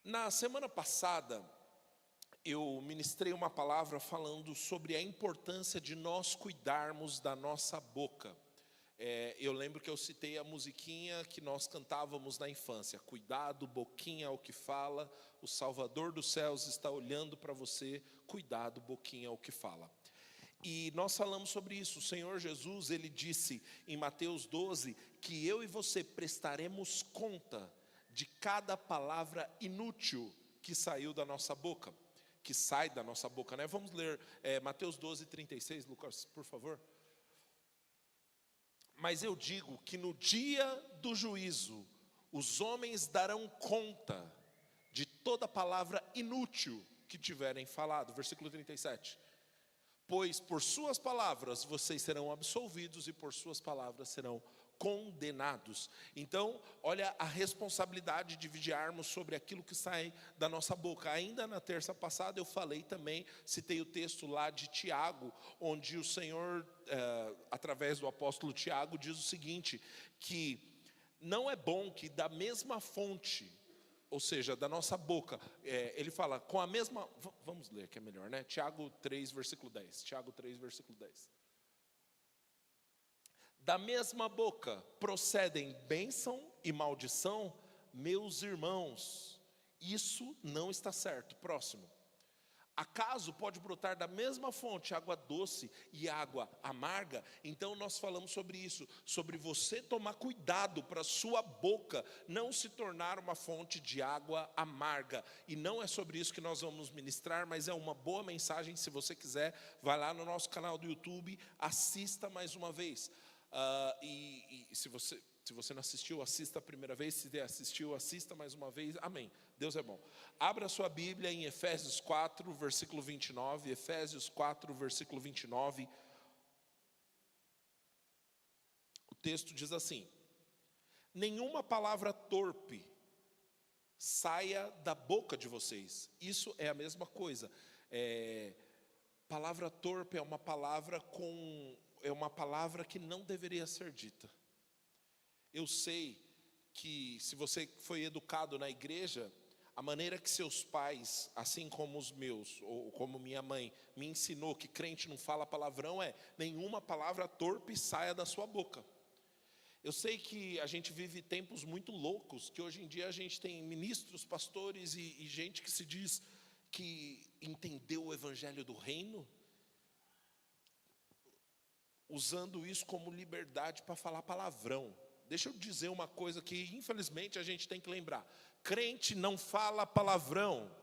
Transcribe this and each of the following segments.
Na semana passada, eu ministrei uma palavra falando sobre a importância de nós cuidarmos da nossa boca. Eu lembro que eu citei a musiquinha que nós cantávamos na infância. Cuidado, boquinha ao que fala, o Salvador dos céus está olhando para você. Cuidado, boquinha ao que fala. E nós falamos sobre isso. O Senhor Jesus, Ele disse em Mateus 12, que eu e você prestaremos conta de cada palavra inútil que saiu da nossa boca, que sai da nossa boca, né? Vamos ler Mateus 12, 36, Lucas, por favor. Mas eu digo que no dia do juízo, os homens darão conta de toda palavra inútil que tiverem falado. Versículo 37. Pois por suas palavras vocês serão absolvidos e por suas palavras serão condenados. Então, olha a responsabilidade de vigiarmos sobre aquilo que sai da nossa boca. Ainda na terça passada eu falei também, citei o texto lá de Tiago, onde o Senhor, através do apóstolo Tiago, diz o seguinte, que não é bom que da mesma fonte, ou seja, da nossa boca, ele fala, com a mesma, vamos ler que é melhor, né? Tiago 3, versículo 10. Tiago 3, versículo 10. Da mesma boca procedem bênção e maldição, meus irmãos. Isso não está certo. Próximo. Acaso pode brotar da mesma fonte água doce e água amarga? Então nós falamos sobre isso, sobre você tomar cuidado para sua boca não se tornar uma fonte de água amarga. E não é sobre isso que nós vamos ministrar, mas é uma boa mensagem. Se você quiser, vai lá no nosso canal do YouTube, assista mais uma vez. Se você não assistiu, assista a primeira vez. Se assistiu, assista mais uma vez. Amém. Deus é bom. Abra sua Bíblia em Efésios 4, versículo 29. Efésios 4, versículo 29. O texto diz assim: nenhuma palavra torpe saia da boca de vocês. Isso é a mesma coisa. Palavra torpe é uma palavra que não deveria ser dita. Eu sei que se você foi educado na igreja, a maneira que seus pais, assim como os meus, ou como minha mãe, me ensinou que crente não fala palavrão, nenhuma palavra torpe saia da sua boca. Eu sei que a gente vive tempos muito loucos, que hoje em dia a gente tem ministros, pastores e gente que se diz que entendeu o evangelho do reino, usando isso como liberdade para falar palavrão. Deixa eu dizer uma coisa que infelizmente a gente tem que lembrar. Crente não fala palavrão.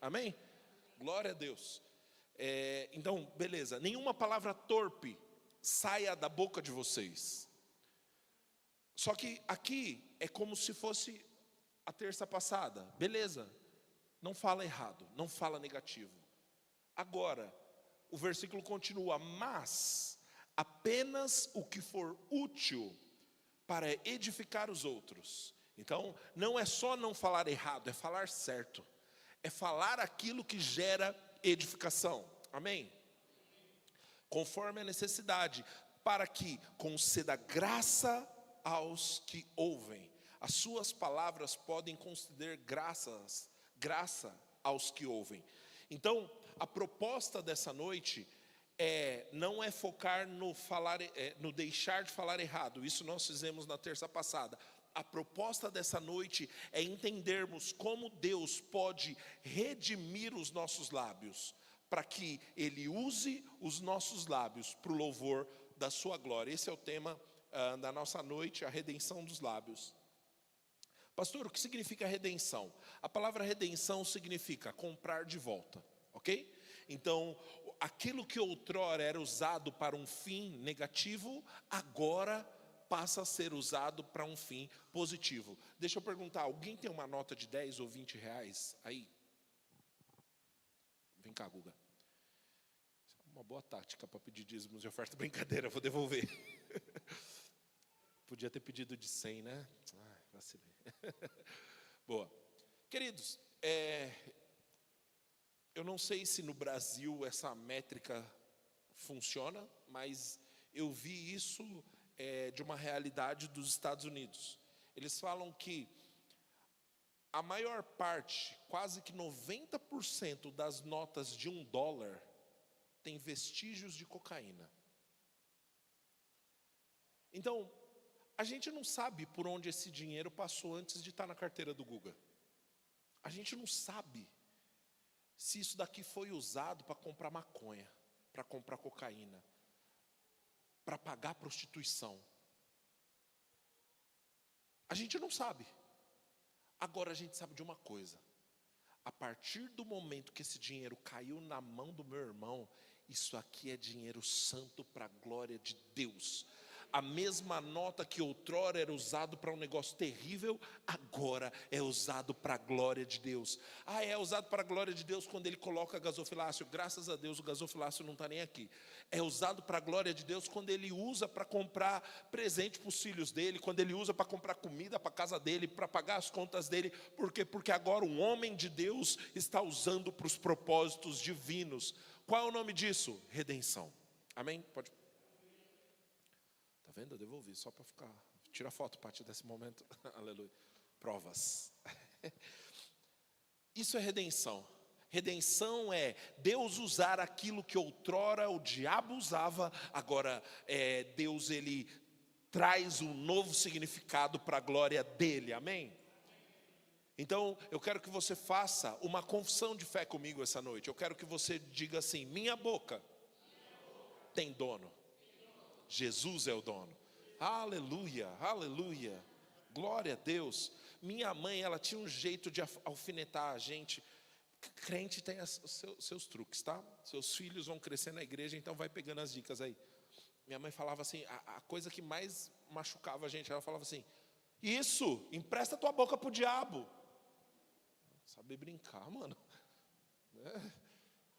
Amém? Glória a Deus. Então, beleza. Nenhuma palavra torpe saia da boca de vocês. Só que aqui é como se fosse a terça passada. Beleza. Não fala errado, não fala negativo. Agora, o versículo continua, mas apenas o que for útil para edificar os outros. Então, não é só não falar errado, é falar certo. É falar aquilo que gera edificação. Amém? Conforme a necessidade, para que conceda graça aos que ouvem. As suas palavras podem conceder graça aos que ouvem. Então, a proposta dessa noite não é focar no deixar de falar errado. Isso nós fizemos na terça passada. A proposta dessa noite é entendermos como Deus pode redimir os nossos lábios, para que Ele use os nossos lábios para o louvor da sua glória. Esse é o tema da nossa noite, a redenção dos lábios. Pastor, o que significa redenção? A palavra redenção significa comprar de volta, ok? Então, aquilo que outrora era usado para um fim negativo, agora passa a ser usado para um fim positivo. Deixa eu perguntar, alguém tem uma nota de 10 ou 20 reais aí? Vem cá, Guga. Uma boa tática para pedir dízimos de oferta. Brincadeira, vou devolver. Podia ter pedido de 100, né? Vacilei. Boa. Queridos, eu não sei se no Brasil essa métrica funciona, mas eu vi isso de uma realidade dos Estados Unidos. Eles falam que A maior parte, quase que 90% das notas de $1 tem vestígios de cocaína. Então, a gente não sabe por onde esse dinheiro passou antes de estar na carteira do Guga. A gente não sabe se isso daqui foi usado para comprar maconha, para comprar cocaína, para pagar prostituição. A gente não sabe. Agora a gente sabe de uma coisa. A partir do momento que esse dinheiro caiu na mão do meu irmão, isso aqui é dinheiro santo para a glória de Deus. A mesma nota que outrora era usado para um negócio terrível, agora é usado para a glória de Deus. É usado para a glória de Deus quando ele coloca gasofilácio. Graças a Deus o gasofilácio não está nem aqui. É usado para a glória de Deus quando ele usa para comprar presente para os filhos dele, quando ele usa para comprar comida para a casa dele, para pagar as contas dele. Por quê? Porque agora um homem de Deus está usando para os propósitos divinos. Qual é o nome disso? Redenção. Amém? Pode. Tá vendo? Eu devolvi só para ficar. Tira foto, Pati, desse momento. Aleluia. Provas. Isso é redenção. Redenção é Deus usar aquilo que outrora o diabo usava. Agora Deus, ele traz um novo significado para a glória dele. Amém? Então eu quero que você faça uma confissão de fé comigo essa noite. Eu quero que você diga assim: minha boca tem dono. Jesus é o dono. Aleluia, aleluia. Glória a Deus. Minha mãe, ela tinha um jeito de alfinetar a gente. Crente tem seus truques, tá? Seus filhos vão crescer na igreja, então vai pegando as dicas aí. Minha mãe falava assim, a coisa que mais machucava a gente, ela falava assim: isso, empresta tua boca pro diabo. Saber brincar, mano.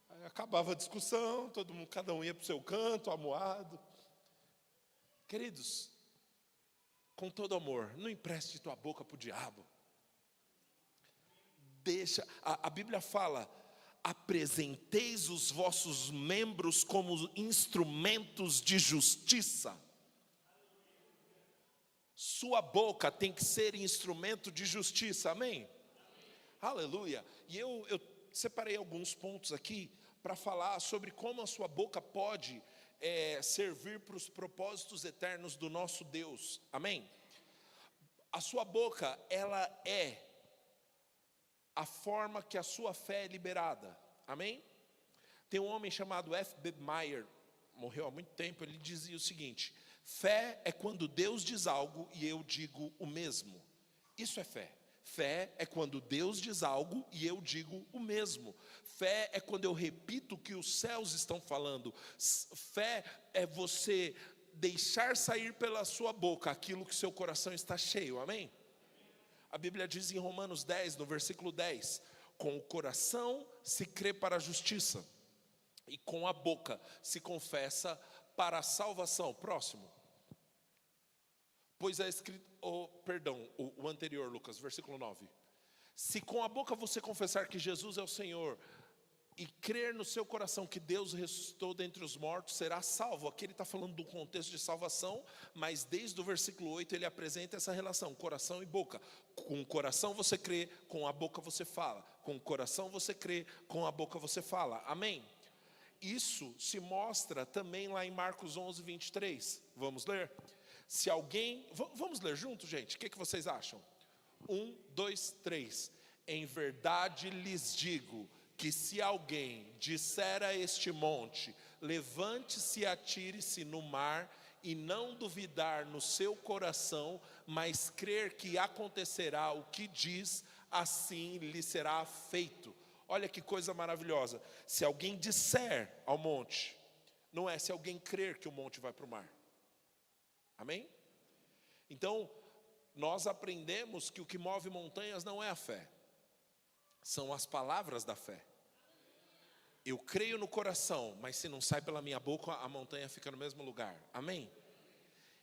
Aí acabava a discussão, todo mundo, cada um ia pro seu canto, amuado. Queridos, com todo amor, não empreste tua boca para o diabo. Deixa, a Bíblia fala: apresenteis os vossos membros como instrumentos de justiça. Sua boca tem que ser instrumento de justiça, amém? Aleluia. E eu separei alguns pontos aqui para falar sobre como a sua boca pode servir para os propósitos eternos do nosso Deus, amém? A sua boca, ela é a forma que a sua fé é liberada, amém? Tem um homem chamado F.B. Meyer, morreu há muito tempo, ele dizia o seguinte: fé é quando Deus diz algo e eu digo o mesmo. Isso é fé. Fé é quando Deus diz algo e eu digo o mesmo. Fé é quando eu repito o que os céus estão falando. Fé é você deixar sair pela sua boca aquilo que seu coração está cheio, amém? A Bíblia diz em Romanos 10, no versículo 10: com o coração se crê para a justiça, e com a boca se confessa para a salvação. Próximo. Pois é escrito, o anterior, Lucas, versículo 9. Se com a boca você confessar que Jesus é o Senhor, e crer no seu coração que Deus ressuscitou dentre os mortos, será salvo. Aqui ele está falando do contexto de salvação, mas desde o versículo 8 ele apresenta essa relação, coração e boca. Com o coração você crê, com a boca você fala. Com o coração você crê, com a boca você fala. Amém? Isso se mostra também lá em Marcos 11, 23. Vamos ler? Se alguém, vamos ler junto, gente? O que vocês acham? 1, 2, 3. Em verdade lhes digo que se alguém disser a este monte: levante-se e atire-se no mar, e não duvidar no seu coração, mas crer que acontecerá o que diz, assim lhe será feito. Olha que coisa maravilhosa. Se alguém disser ao monte, não é se alguém crer que o monte vai para o mar. Amém? Então, nós aprendemos que o que move montanhas não é a fé, são as palavras da fé. Eu creio no coração, mas se não sai pela minha boca, a montanha fica no mesmo lugar. Amém?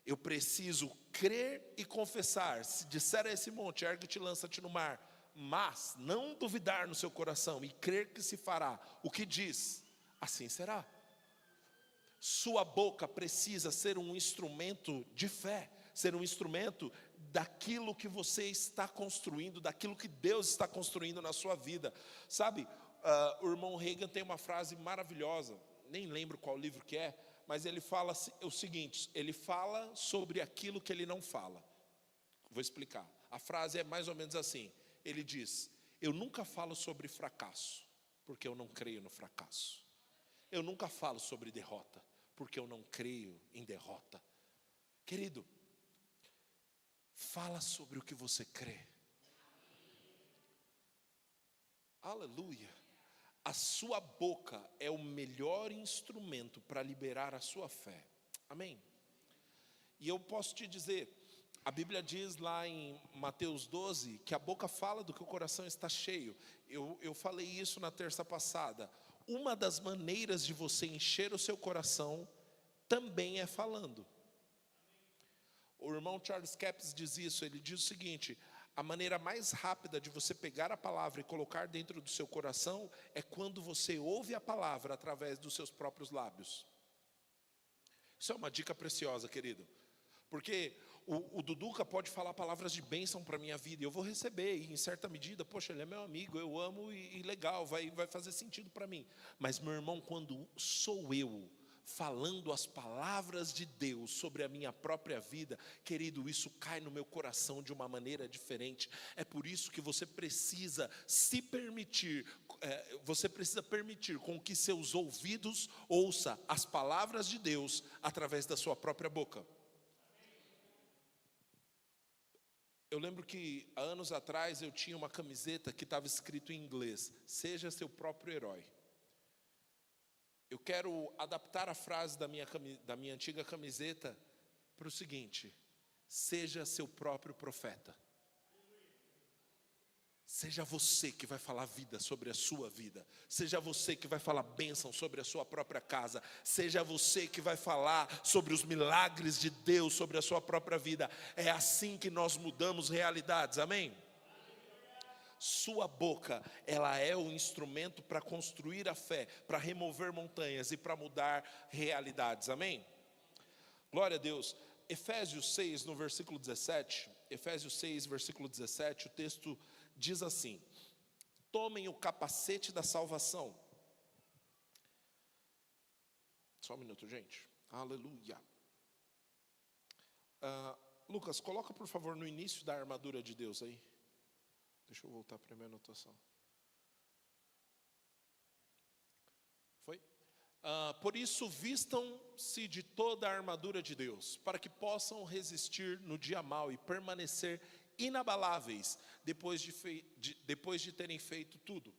Eu preciso crer e confessar. Se disser a esse monte: ergue-te e lança-te no mar, mas não duvidar no seu coração e crer que se fará o que diz, assim será. Sua boca precisa ser um instrumento de fé, ser um instrumento daquilo que você está construindo, daquilo que Deus está construindo na sua vida. Sabe, o irmão Reagan tem uma frase maravilhosa, nem lembro qual livro que é, mas ele fala o seguinte: ele fala sobre aquilo que ele não fala. Vou explicar. A frase é mais ou menos assim. Ele diz: eu nunca falo sobre fracasso, porque eu não creio no fracasso. Eu nunca falo sobre derrota, porque eu não creio em derrota. Querido, fala sobre o que você crê. Aleluia. A sua boca é o melhor instrumento para liberar a sua fé. Amém? E eu posso te dizer, a Bíblia diz lá em Mateus 12, que a boca fala do que o coração está cheio. Eu falei isso na terça passada. Uma das maneiras de você encher o seu coração também é falando. O irmão Charles Capps diz isso, ele diz o seguinte: a maneira mais rápida de você pegar a palavra e colocar dentro do seu coração é quando você ouve a palavra através dos seus próprios lábios. Isso é uma dica preciosa, querido, porque o Duduca pode falar palavras de bênção para a minha vida, e eu vou receber, e em certa medida, poxa, ele é meu amigo, eu amo, e legal, vai fazer sentido para mim. Mas meu irmão, quando sou eu falando as palavras de Deus sobre a minha própria vida, querido, isso cai no meu coração de uma maneira diferente. É por isso que você precisa se permitir, você precisa permitir com que seus ouvidos ouçam as palavras de Deus através da sua própria boca. Eu lembro que há anos atrás eu tinha uma camiseta que estava escrito em inglês: seja seu próprio herói. Eu quero adaptar a frase da minha antiga camiseta para o seguinte: seja seu próprio profeta. Seja você que vai falar vida sobre a sua vida. Seja você que vai falar bênção sobre a sua própria casa. Seja você que vai falar sobre os milagres de Deus sobre a sua própria vida. É assim que nós mudamos realidades, amém? Sua boca, ela é o instrumento para construir a fé, para remover montanhas e para mudar realidades, amém? Glória a Deus. Efésios 6, no versículo 17, Efésios 6, versículo 17, o texto diz assim: tomem o capacete da salvação. Só um minuto, gente. Aleluia. Lucas, coloca por favor no início da armadura de Deus aí. Deixa eu voltar para a minha anotação. Foi? Por isso vistam-se de toda a armadura de Deus, para que possam resistir no dia mau e permanecer inabaláveis depois de terem feito tudo.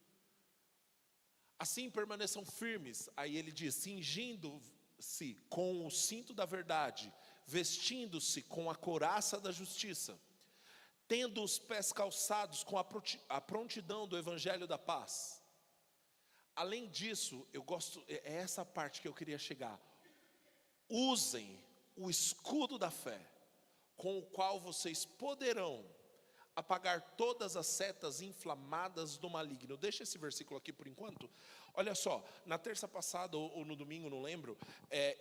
Assim permaneçam firmes. Aí ele diz: cingindo-se com o cinto da verdade, vestindo-se com a couraça da justiça, tendo os pés calçados com a prontidão do evangelho da paz. Além disso, é essa parte que eu queria chegar. Usem o escudo da fé, com o qual vocês poderão apagar todas as setas inflamadas do maligno. Deixa esse versículo aqui por enquanto. Olha só, na terça passada ou no domingo, não lembro,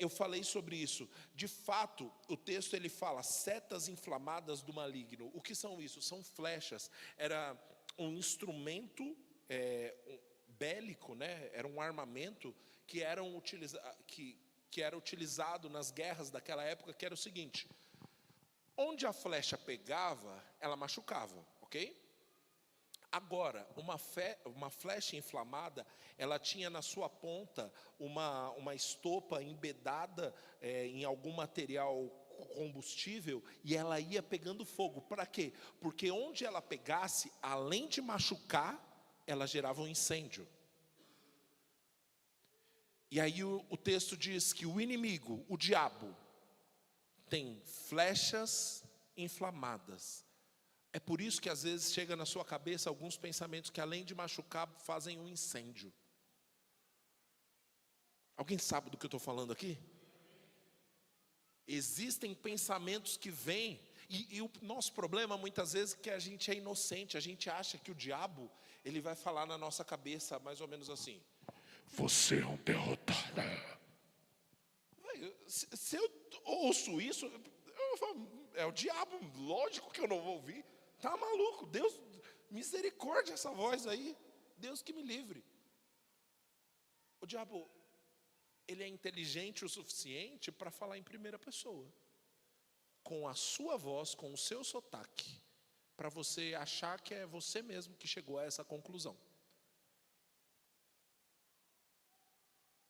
eu falei sobre isso. De fato, o texto ele fala setas inflamadas do maligno. O que são isso? São flechas. Era um instrumento bélico, né? Era um armamento que era utilizado nas guerras daquela época, que era o seguinte: onde a flecha pegava, ela machucava, ok? Agora, uma flecha inflamada, ela tinha na sua ponta uma estopa embedada em algum material combustível, e ela ia pegando fogo. Para quê? Porque onde ela pegasse, além de machucar, ela gerava um incêndio. E aí o texto diz que o inimigo, o diabo, tem flechas inflamadas. É por isso que às vezes chega na sua cabeça alguns pensamentos que, além de machucar, fazem um incêndio. Alguém sabe do que eu estou falando aqui? Existem pensamentos que vêm, e o nosso problema muitas vezes é que a gente é inocente. A gente acha que o diabo, ele vai falar na nossa cabeça mais ou menos assim: você é um derrotado. Se eu ouço isso, eu é o diabo, lógico que eu não vou ouvir. Tá maluco, Deus, misericórdia essa voz aí, Deus que me livre. O diabo, ele é inteligente o suficiente para falar em primeira pessoa, com a sua voz, com o seu sotaque, para você achar que é você mesmo que chegou a essa conclusão.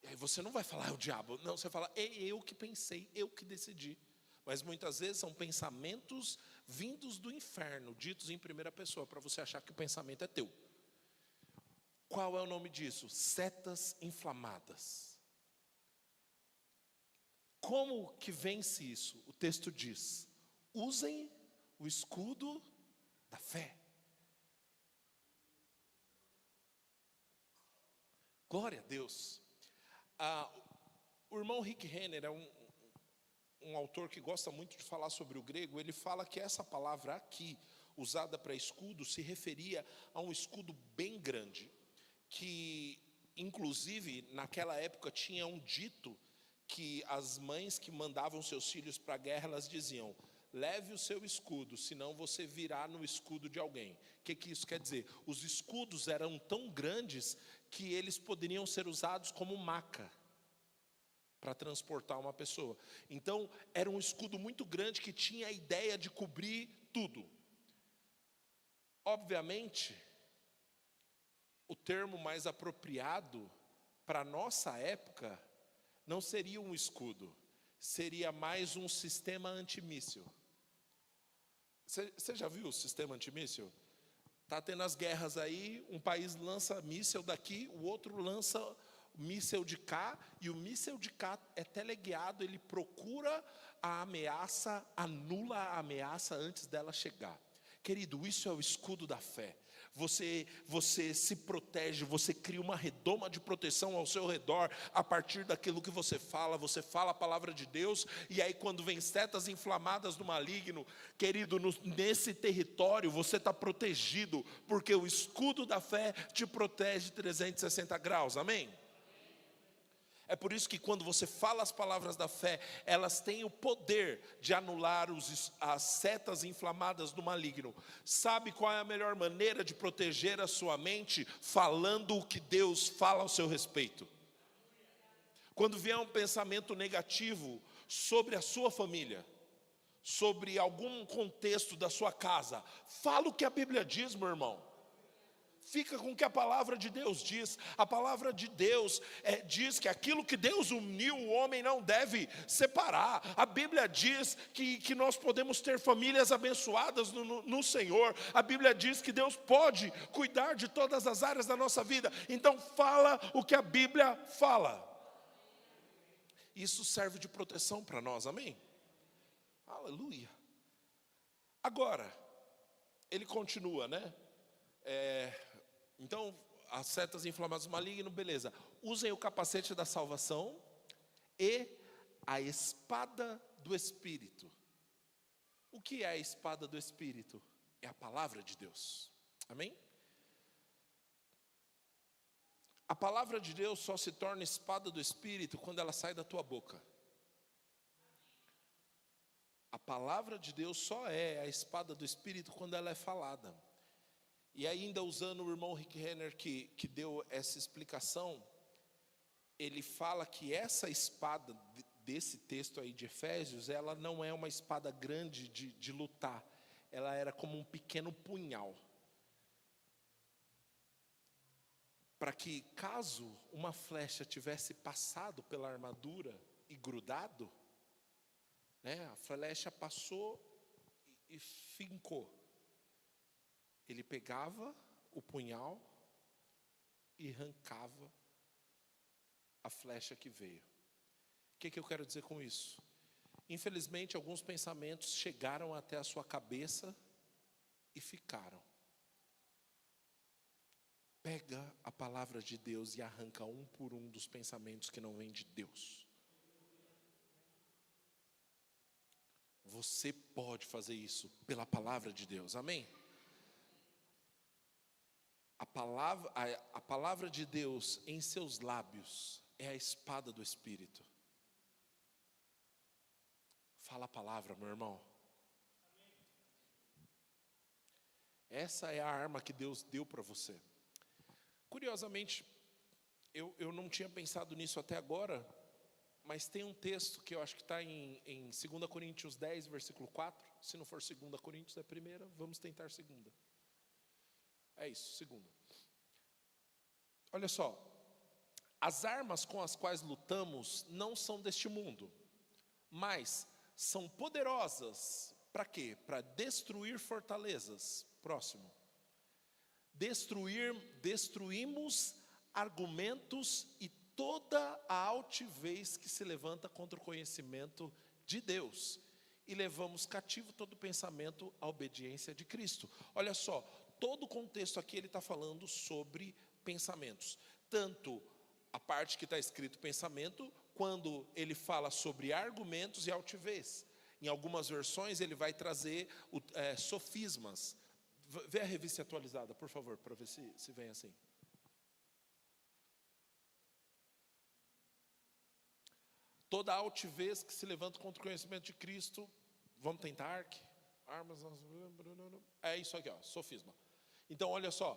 E aí você não vai falar, é o diabo. Não, você fala, é eu que pensei, eu que decidi. Mas muitas vezes são pensamentos vindos do inferno, ditos em primeira pessoa, para você achar que o pensamento é teu. Qual é o nome disso? Setas inflamadas. Como que vence isso? O texto diz, usem o escudo da fé. Glória a Deus. O irmão Rick Renner é um autor que gosta muito de falar sobre o grego. Ele fala que essa palavra aqui, usada para escudo, se referia a um escudo bem grande, que inclusive naquela época tinha um dito que as mães que mandavam seus filhos para a guerra, elas diziam, leve o seu escudo, senão você virá no escudo de alguém. O que isso quer dizer? Os escudos eram tão grandes que eles poderiam ser usados como maca para transportar uma pessoa. Então, era um escudo muito grande que tinha a ideia de cobrir tudo. Obviamente, o termo mais apropriado para a nossa época não seria um escudo, seria mais um sistema antimíssil. Você já viu o sistema antimíssil? Está tendo as guerras aí, um país lança míssil daqui, o outro lança míssil de cá, e o míssil de cá é teleguiado, ele procura a ameaça, anula a ameaça antes dela chegar. Querido, isso é o escudo da fé. Você se protege, você cria uma redoma de proteção ao seu redor, a partir daquilo que você fala a palavra de Deus, e aí quando vem setas inflamadas do maligno, querido, nesse território você está protegido, porque o escudo da fé te protege 360 graus, amém? É por isso que quando você fala as palavras da fé, elas têm o poder de anular as setas inflamadas do maligno. Sabe qual é a melhor maneira de proteger a sua mente? Falando o que Deus fala ao seu respeito. Quando vier um pensamento negativo sobre a sua família, sobre algum contexto da sua casa, fala o que a Bíblia diz, meu irmão. Fica com o que a palavra de Deus diz. A palavra de Deus diz que aquilo que Deus uniu, o homem não deve separar. A Bíblia diz que nós podemos ter famílias abençoadas no Senhor. A Bíblia diz que Deus pode cuidar de todas as áreas da nossa vida. Então fala o que a Bíblia fala. Isso serve de proteção para nós, amém? Aleluia. Agora, ele continua, né? Então, as setas inflamadas do maligno, beleza. Usem o capacete da salvação e a espada do Espírito. O que é a espada do Espírito? É a palavra de Deus. Amém? A palavra de Deus só se torna espada do Espírito quando ela sai da tua boca. A palavra de Deus só é a espada do Espírito quando ela é falada. E ainda usando o irmão Rick Renner que deu essa explicação, ele fala que essa espada desse texto aí de Efésios, ela não é uma espada grande de lutar, ela era como um pequeno punhal. Para que caso uma flecha tivesse passado pela armadura e grudado, né, a flecha passou e fincou. Ele pegava o punhal e arrancava a flecha que veio. O que eu quero dizer com isso? Infelizmente, alguns pensamentos chegaram até a sua cabeça e ficaram. Pega a palavra de Deus e arranca um por um dos pensamentos que não vêm de Deus. Você pode fazer isso pela palavra de Deus, amém? A palavra de Deus em seus lábios é a espada do Espírito. Fala a palavra, meu irmão. Essa é a arma que Deus deu para você. Curiosamente, eu não tinha pensado nisso até agora, mas tem um texto que eu acho que está em 2 Coríntios 10, versículo 4. Se não for 2 Coríntios, é a primeira, vamos tentar segunda. É isso, segunda. Olha só, as armas com as quais lutamos não são deste mundo, mas são poderosas para quê? Para destruir fortalezas. Próximo. Destruímos argumentos e toda a altivez que se levanta contra o conhecimento de Deus. E levamos cativo todo pensamento à obediência de Cristo. Olha só, todo o contexto aqui ele está falando sobre pensamentos. Tanto a parte que está escrito pensamento, quando ele fala sobre argumentos e altivez. Em algumas versões ele vai trazer sofismas. Vê a revista atualizada, por favor, para ver se vem assim. Toda a altivez que se levanta contra o conhecimento de Cristo, vamos tentar, armas, é isso aqui, ó, sofisma. Então, olha só,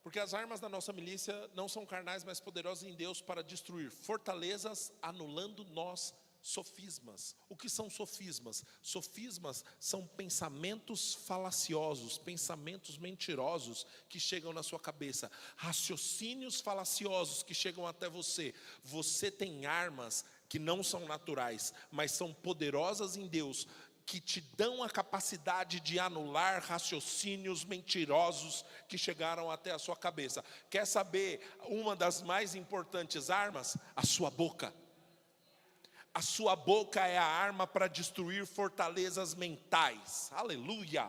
porque as armas da nossa milícia não são carnais, mas poderosas em Deus para destruir fortalezas, anulando nós sofismas. O que são sofismas? Sofismas são pensamentos falaciosos, pensamentos mentirosos que chegam na sua cabeça, raciocínios falaciosos que chegam até você. Você tem armas que não são naturais, mas são poderosas em Deus, que te dão a capacidade de anular raciocínios mentirosos que chegaram até a sua cabeça. Quer saber uma das mais importantes armas? A sua boca. A sua boca é a arma para destruir fortalezas mentais. Aleluia!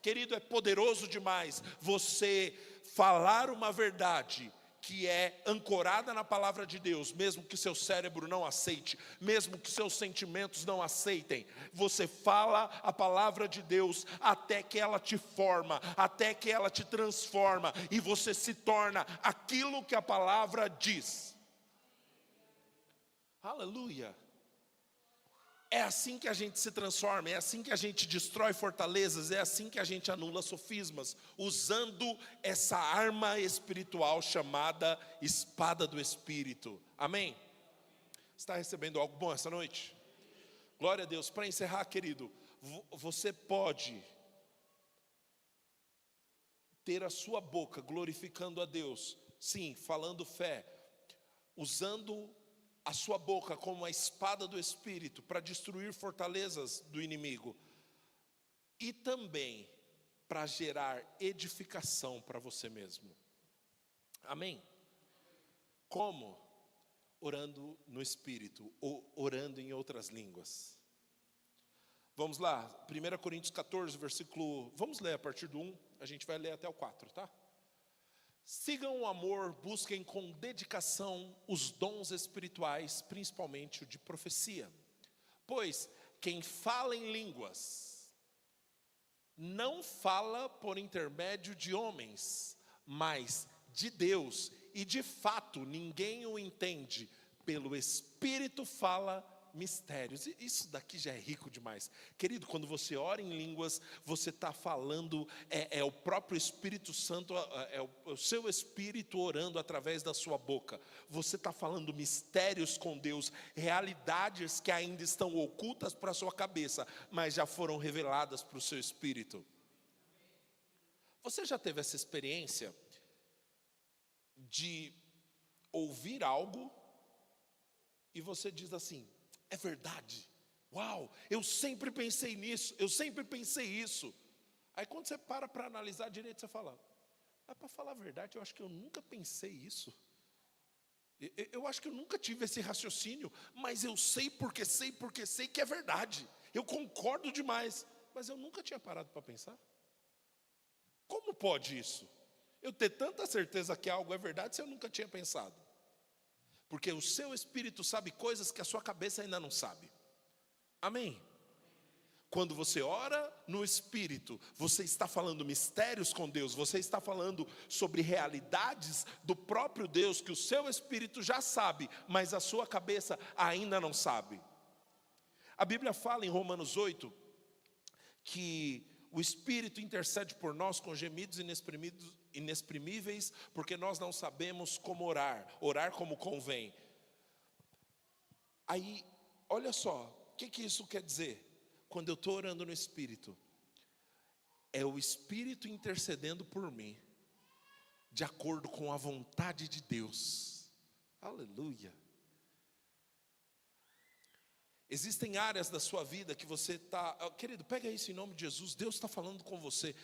Querido, é poderoso demais você falar uma verdade que é ancorada na palavra de Deus, mesmo que seu cérebro não aceite, mesmo que seus sentimentos não aceitem. Você fala a palavra de Deus até que ela te forma, até que ela te transforma, e você se torna aquilo que a palavra diz. Aleluia! É assim que a gente se transforma, é assim que a gente destrói fortalezas, é assim que a gente anula sofismas, usando essa arma espiritual chamada espada do Espírito. Amém? Está recebendo algo bom essa noite? Glória a Deus. Para encerrar, querido, você pode ter a sua boca glorificando a Deus, sim, falando fé, usando a sua boca como a espada do Espírito para destruir fortalezas do inimigo, e também para gerar edificação para você mesmo. Amém? Como? Orando no Espírito, ou orando em outras línguas. Vamos lá, 1 Coríntios 14, versículo, vamos ler a partir do 1, a gente vai ler até o 4, tá? Sigam o amor, busquem com dedicação os dons espirituais, principalmente o de profecia. Pois quem fala em línguas não fala por intermédio de homens, mas de Deus. E de fato ninguém o entende, pelo Espírito fala mistérios. Isso daqui já é rico demais. Querido, quando você ora em línguas, você está falando, é o próprio Espírito Santo, é o seu Espírito orando através da sua boca. Você está falando mistérios com Deus, realidades que ainda estão ocultas para a sua cabeça, mas já foram reveladas para o seu Espírito. Você já teve essa experiência de ouvir algo e você diz assim: é verdade, uau, eu sempre pensei nisso, eu sempre pensei isso. Aí quando você para analisar direito, você fala: mas para falar a verdade, eu acho que eu nunca pensei isso. Eu acho que eu nunca tive esse raciocínio, mas eu sei porque sei que é verdade. Eu concordo demais, mas eu nunca tinha parado para pensar. Como pode isso? Eu ter tanta certeza que algo é verdade se eu nunca tinha pensado? Porque o seu espírito sabe coisas que a sua cabeça ainda não sabe. Amém? Quando você ora no Espírito, você está falando mistérios com Deus, você está falando sobre realidades do próprio Deus que o seu Espírito já sabe, mas a sua cabeça ainda não sabe. A Bíblia fala em Romanos 8 que o Espírito intercede por nós com gemidos inexprimíveis, porque nós não sabemos como orar como convém. Aí, olha só, o que isso quer dizer? Quando eu estou orando no Espírito, é o Espírito intercedendo por mim, de acordo com a vontade de Deus. Aleluia. Existem áreas da sua vida que você está, querido, pega isso em nome de Jesus, Deus está falando com você.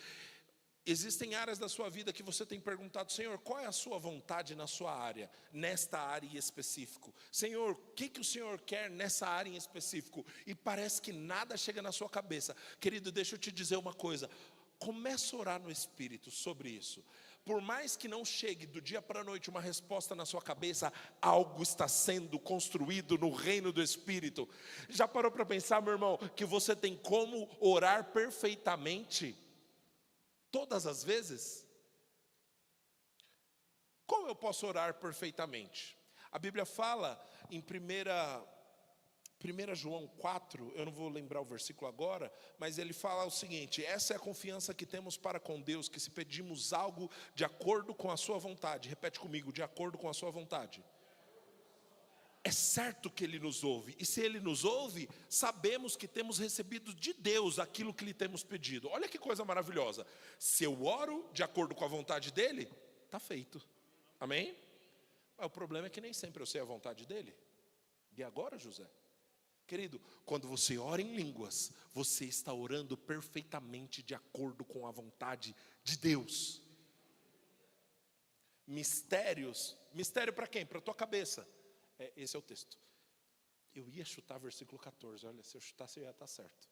Existem áreas da sua vida que você tem perguntado: Senhor, qual é a sua vontade na sua área, nesta área em específico? Senhor, o que o Senhor quer nessa área em específico? E parece que nada chega na sua cabeça. Querido, deixa eu te dizer uma coisa, comece a orar no Espírito sobre isso. Por mais que não chegue do dia para a noite uma resposta na sua cabeça, algo está sendo construído no reino do Espírito. Já parou para pensar, meu irmão, que você tem como orar perfeitamente todas as vezes? Como eu posso orar perfeitamente? A Bíblia fala em 1 João 4, eu não vou lembrar o versículo agora, mas ele fala o seguinte: essa é a confiança que temos para com Deus, que se pedimos algo de acordo com a sua vontade, repete comigo, de acordo com a sua vontade, é certo que Ele nos ouve, e se Ele nos ouve, sabemos que temos recebido de Deus aquilo que lhe temos pedido. Olha que coisa maravilhosa, se eu oro de acordo com a vontade dEle, está feito, amém? Mas o problema é que nem sempre eu sei a vontade dEle. E agora, José? Querido, quando você ora em línguas, você está orando perfeitamente de acordo com a vontade de Deus. Mistério para quem? Para a tua cabeça. Esse é o texto. Eu ia chutar versículo 14, olha, se eu chutasse eu ia estar certo.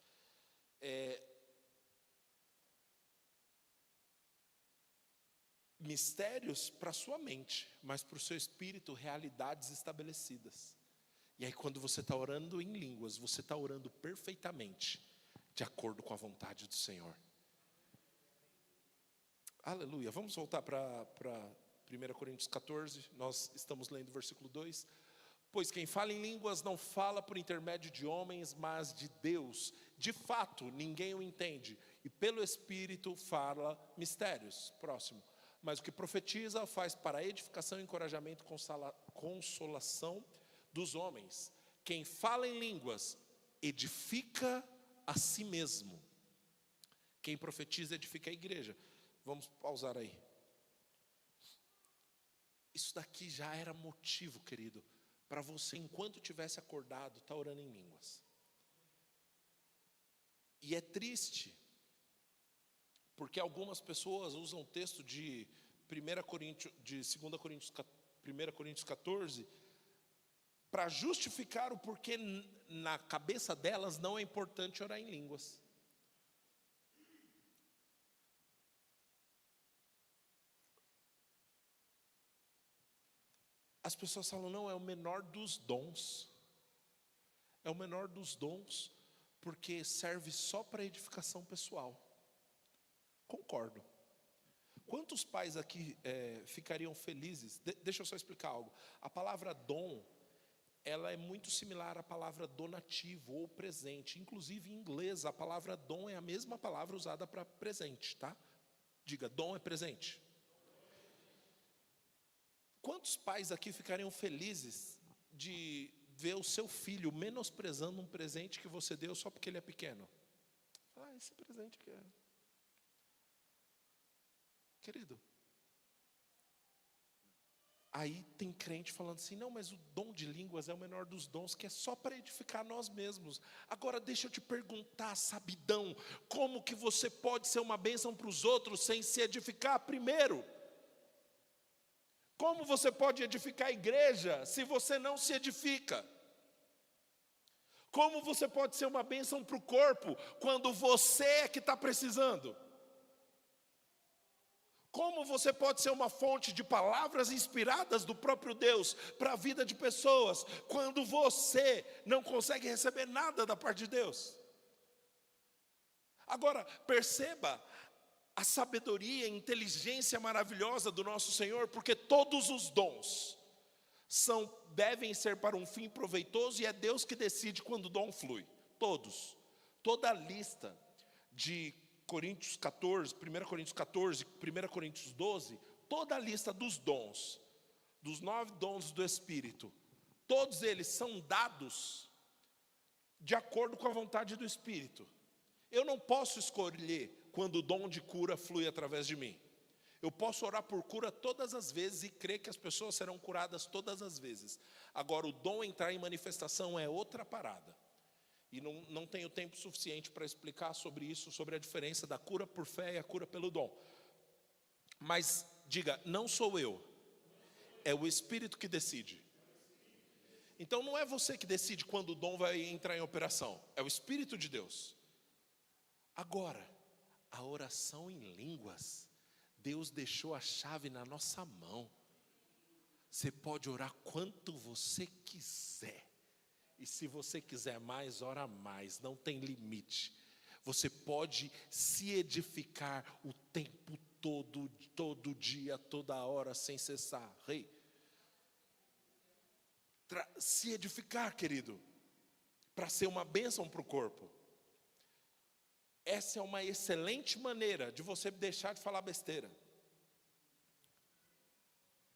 Mistérios para a sua mente, mas para o seu espírito, realidades estabelecidas. E aí quando você está orando em línguas, você está orando perfeitamente, de acordo com a vontade do Senhor. Aleluia, vamos voltar para 1 Coríntios 14, nós estamos lendo o versículo 2. Pois quem fala em línguas não fala por intermédio de homens, mas de Deus. De fato, ninguém o entende, e pelo Espírito fala mistérios. Próximo. Mas o que profetiza faz para edificação, encorajamento, consolação dos homens. Quem fala em línguas edifica a si mesmo. Quem profetiza edifica a igreja. Vamos pausar aí. Isso daqui já era motivo, querido, para você, enquanto tivesse acordado, estar orando em línguas. E é triste, porque algumas pessoas usam o texto de 2 Coríntios 14, para justificar o porquê na cabeça delas não é importante orar em línguas. As pessoas falam: não, é o menor dos dons. É o menor dos dons, porque serve só para edificação pessoal. Concordo. Quantos pais aqui ficariam felizes? Deixa eu só explicar algo. A palavra dom, ela é muito similar à palavra donativo ou presente. Inclusive em inglês, a palavra dom é a mesma palavra usada para presente, tá? Diga, dom é presente. Quantos pais aqui ficariam felizes de ver o seu filho menosprezando um presente que você deu só porque ele é pequeno? Esse presente que é. Querido, aí tem crente falando assim: não, mas o dom de línguas é o menor dos dons, que é só para edificar nós mesmos. Agora deixa eu te perguntar, sabidão, como que você pode ser uma bênção para os outros sem se edificar primeiro? Como você pode edificar a igreja se você não se edifica? Como você pode ser uma bênção para o corpo quando você é que está precisando? Como você pode ser uma fonte de palavras inspiradas do próprio Deus para a vida de pessoas quando você não consegue receber nada da parte de Deus? Agora, perceba a sabedoria e inteligência maravilhosa do nosso Senhor, porque todos os dons devem ser para um fim proveitoso, e é Deus que decide quando o dom flui. todos. Toda a lista de Coríntios 14, 1 Coríntios 14, 1 Coríntios 12, toda a lista dos dons, dos 9 dons do Espírito, todos eles são dados de acordo com a vontade do Espírito. Eu não posso escolher quando o dom de cura flui através de mim. Eu posso orar por cura todas as vezes e crer que as pessoas serão curadas todas as vezes. Agora, o dom entrar em manifestação é outra parada. E não tenho tempo suficiente para explicar sobre isso, sobre a diferença da cura por fé e a cura pelo dom. Mas diga, não sou eu, é o Espírito que decide. Então não é você que decide quando o dom vai entrar em operação, é o Espírito de Deus. Agora, a oração em línguas, Deus deixou a chave na nossa mão. Você pode orar quanto você quiser. E se você quiser mais, ora mais, não tem limite. Você pode se edificar o tempo todo, todo dia, toda hora, sem cessar. Rei, se edificar, querido, para ser uma bênção para o corpo. Essa é uma excelente maneira de você deixar de falar besteira.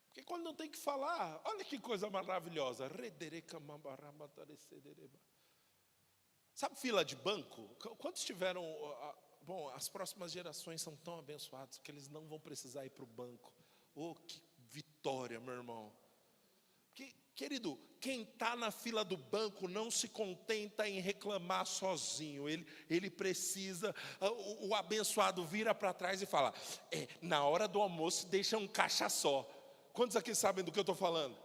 Porque quando não tem que falar, olha que coisa maravilhosa. Sabe fila de banco? Quantos tiveram... Bom, as próximas gerações são tão abençoadas que eles não vão precisar ir para o banco. Oh, que vitória, meu irmão. Querido, quem está na fila do banco não se contenta em reclamar sozinho. Ele precisa, o abençoado vira para trás e fala, na hora do almoço deixa um caixa só. Quantos aqui sabem do que eu estou falando?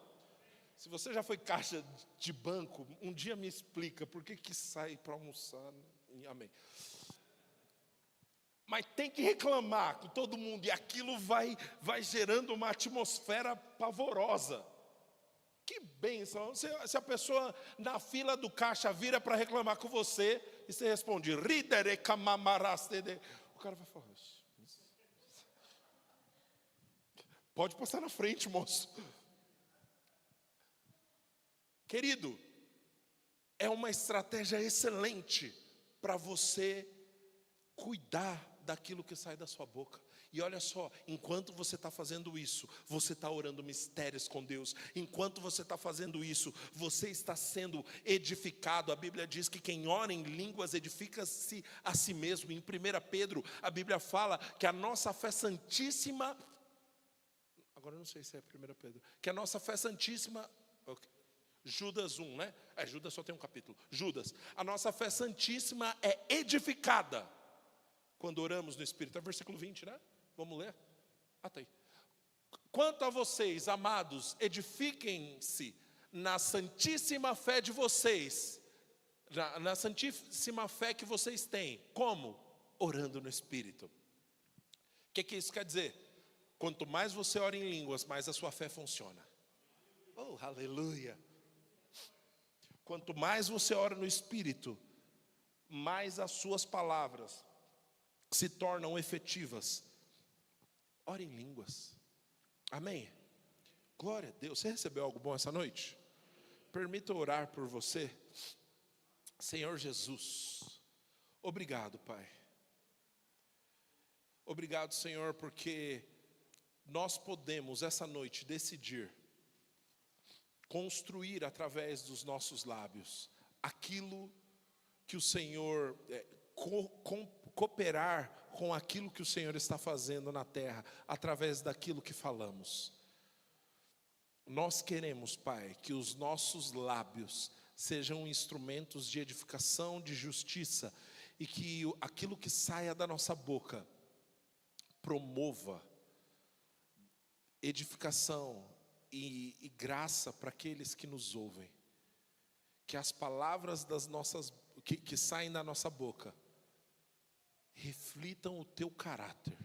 Se você já foi caixa de banco, um dia me explica por que sai para almoçar. Amém. Mas tem que reclamar com todo mundo, e aquilo vai gerando uma atmosfera pavorosa. Que bênção, se a pessoa na fila do caixa vira para reclamar com você, e você responde, o cara vai falar, pode passar na frente, moço. Querido, é uma estratégia excelente para você cuidar daquilo que sai da sua boca. E olha só, enquanto você está fazendo isso, você está orando mistérios com Deus. Enquanto você está fazendo isso, você está sendo edificado. A Bíblia diz que quem ora em línguas edifica-se a si mesmo. Em 1 Pedro, a Bíblia fala que a nossa fé santíssima... Agora eu não sei se é 1 Pedro. Que a nossa fé santíssima... Okay. Judas 1, né? Judas só tem um capítulo. Judas. A nossa fé santíssima é edificada quando oramos no Espírito. É versículo 20, né? Vamos ler? Tá aí. Quanto a vocês, amados, edifiquem-se na santíssima fé de vocês, na santíssima fé que vocês têm. Como? Orando no Espírito. O que isso quer dizer? Quanto mais você ora em línguas, mais a sua fé funciona. Oh, aleluia! Quanto mais você ora no Espírito, mais as suas palavras se tornam efetivas. Ore em línguas. Amém? Glória a Deus. Você recebeu algo bom essa noite? Permita orar por você. Senhor Jesus, obrigado, Pai. Obrigado, Senhor, porque nós podemos essa noite decidir construir através dos nossos lábios aquilo que o Senhor, cooperar com aquilo que o Senhor está fazendo na terra, através daquilo que falamos. Nós queremos, Pai, que os nossos lábios sejam instrumentos de edificação, de justiça, e que aquilo que saia da nossa boca promova edificação e graça para aqueles que nos ouvem. Que as palavras que saem da nossa boca reflitam o teu caráter,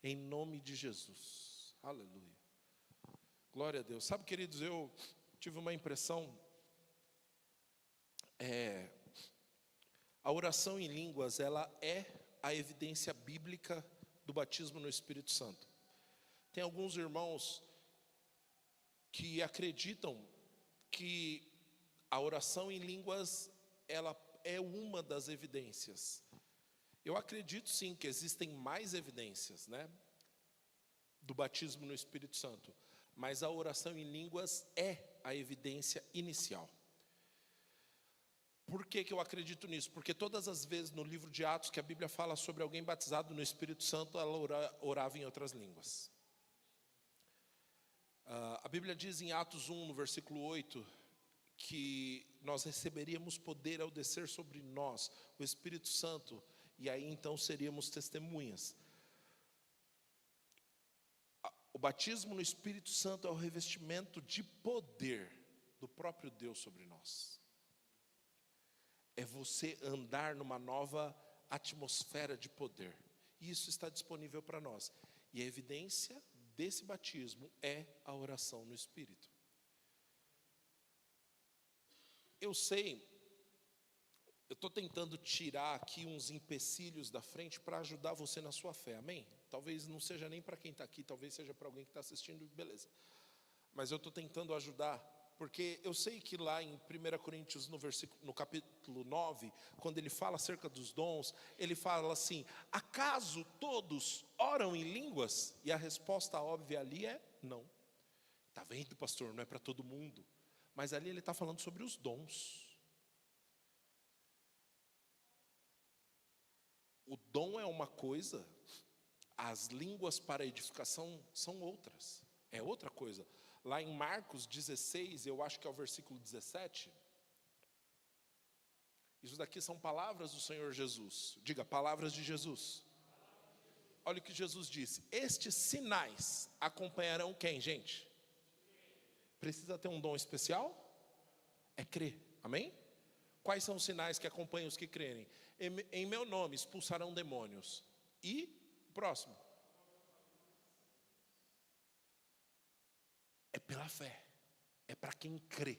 em nome de Jesus. Aleluia. Glória a Deus. Sabe, queridos, eu tive uma impressão, a oração em línguas, ela é a evidência bíblica do batismo no Espírito Santo. Tem alguns irmãos que acreditam que a oração em línguas ela é uma das evidências. Eu acredito sim que existem mais evidências, né, do batismo no Espírito Santo, mas a oração em línguas é a evidência inicial. Por que eu acredito nisso? Porque todas as vezes no livro de Atos que a Bíblia fala sobre alguém batizado no Espírito Santo, ela orava em outras línguas. A Bíblia diz em Atos 1, no versículo 8, que nós receberíamos poder ao descer sobre nós o Espírito Santo, e aí então seríamos testemunhas. O batismo no Espírito Santo é o revestimento de poder do próprio Deus sobre nós. É você andar numa nova atmosfera de poder. E isso está disponível para nós. E a evidência desse batismo é a oração no Espírito. Eu sei, eu estou tentando tirar aqui uns empecilhos da frente para ajudar você na sua fé, amém? Talvez não seja nem para quem está aqui, talvez seja para alguém que está assistindo, beleza. Mas eu estou tentando ajudar, porque eu sei que lá em 1 Coríntios, no capítulo 9, quando ele fala acerca dos dons, ele fala assim: acaso todos oram em línguas? E a resposta óbvia ali é não. Está vendo, pastor, não é para todo mundo. Mas ali ele está falando sobre os dons. O dom é uma coisa, as línguas para edificação são outras. É outra coisa. Lá em Marcos 16, eu acho que é o versículo 17. Isso daqui são palavras do Senhor Jesus. Diga, palavras de Jesus. Olha o que Jesus disse: estes sinais acompanharão quem, gente? Precisa ter um dom especial? É crer, amém? Quais são os sinais que acompanham os que crerem? Em meu nome expulsarão demônios. E, próximo. É pela fé. É para quem crê.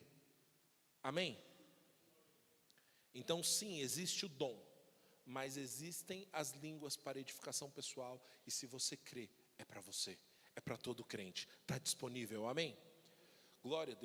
Amém? Então sim, existe o dom. Mas existem as línguas para edificação pessoal. E se você crê, é para você. É para todo crente. Está disponível, amém? Glória a Deus.